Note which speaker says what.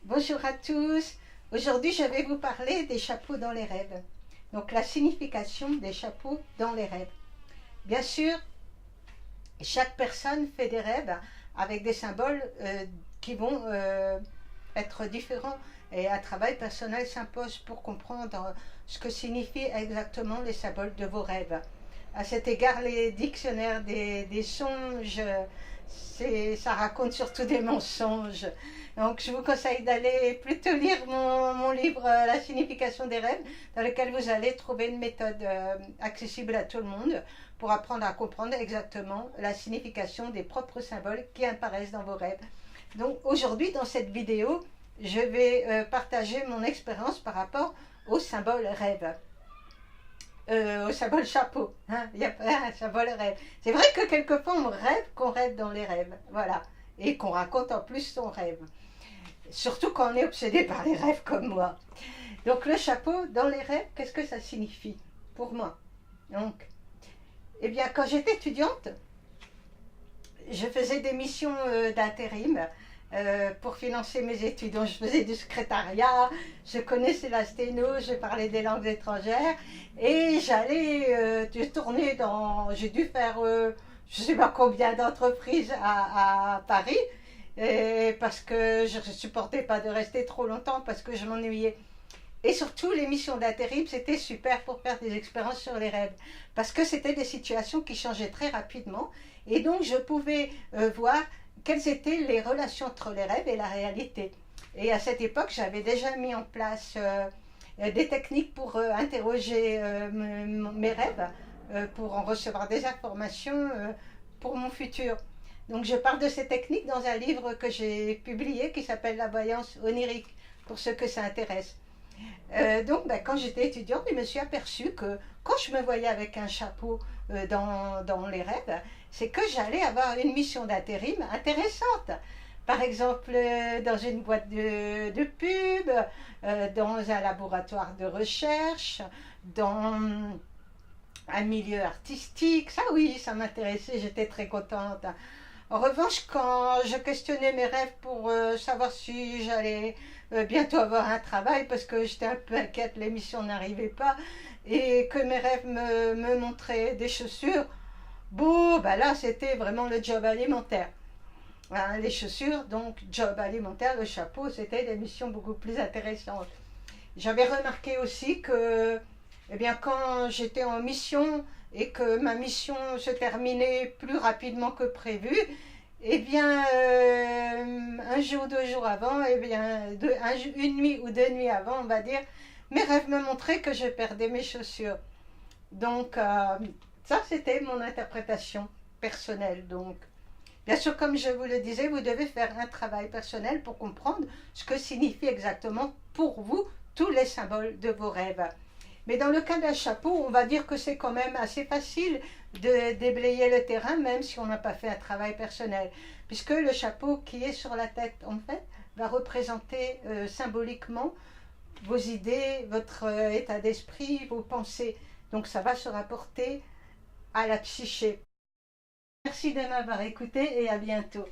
Speaker 1: Bonjour à tous. Aujourd'hui, je vais vous parler des chapeaux dans les rêves. Donc, la signification des chapeaux dans les rêves. Bien sûr, chaque personne fait des rêves avec des symboles qui vont être différents. Et un travail personnel s'impose pour comprendre ce que signifient exactement les symboles de vos rêves. À cet égard, les dictionnaires des songes, ça raconte surtout des mensonges. Donc, je vous conseille d'aller plutôt lire mon livre La signification des rêves, dans lequel vous allez trouver une méthode accessible à tout le monde pour apprendre à comprendre exactement la signification des propres symboles qui apparaissent dans vos rêves. Donc, aujourd'hui, dans cette vidéo, je vais partager mon expérience par rapport au symbole rêve. Au symbole chapeau, hein, il n'y a pas un symbole rêve. C'est vrai que quelquefois on rêve qu'on rêve dans les rêves, voilà, et qu'on raconte en plus son rêve. Surtout quand on est obsédé par les rêves comme moi. Donc le chapeau dans les rêves, qu'est-ce que ça signifie pour moi? Donc, eh bien, quand j'étais étudiante, je faisais des missions d'intérim pour financer mes études. Donc, je faisais du secrétariat, je connaissais la sténo, je parlais des langues étrangères et j'allais tourner dans. J'ai dû faire je ne sais pas combien d'entreprises à Paris parce que je ne supportais pas de rester trop longtemps parce que je m'ennuyais. Et surtout, les missions d'intérim, c'était super pour faire des expériences sur les rêves. Parce que c'était des situations qui changeaient très rapidement. Et donc, je pouvais voir quelles étaient les relations entre les rêves et la réalité. Et à cette époque, j'avais déjà mis en place des techniques pour interroger mes rêves, pour en recevoir des informations pour mon futur. Donc, je parle de ces techniques dans un livre que j'ai publié qui s'appelle La voyance onirique, pour ceux que ça intéresse. Donc, quand j'étais étudiante, je me suis aperçue que quand je me voyais avec un chapeau dans les rêves, c'est que j'allais avoir une mission d'intérim intéressante. Par exemple, dans une boîte de pub, dans un laboratoire de recherche, dans un milieu artistique. Ça, oui, ça m'intéressait, j'étais très contente. En revanche, quand je questionnais mes rêves pour savoir si j'allais bientôt avoir un travail, parce que j'étais un peu inquiète, l'émission n'arrivait pas, et que mes rêves me montraient des chaussures, bon, bah là, c'était vraiment le job alimentaire. Hein, les chaussures, donc job alimentaire, le chapeau, c'était des missions beaucoup plus intéressantes. J'avais remarqué aussi que, eh bien, quand j'étais en mission et que ma mission se terminait plus rapidement que prévu, eh bien, un jour, 2 jours avant, eh bien, une nuit ou 2 nuits avant, on va dire, mes rêves me montraient que je perdais mes chaussures. Donc, ça, c'était mon interprétation personnelle. Donc, bien sûr, comme je vous le disais, vous devez faire un travail personnel pour comprendre ce que signifient exactement pour vous tous les symboles de vos rêves. Mais dans le cas d'un chapeau, on va dire que c'est quand même assez facile de déblayer le terrain, même si on n'a pas fait un travail personnel. Puisque le chapeau qui est sur la tête, en fait, va représenter symboliquement vos idées, votre état d'esprit, vos pensées. Donc ça va se rapporter à la psyché. Merci de m'avoir écouté et à bientôt.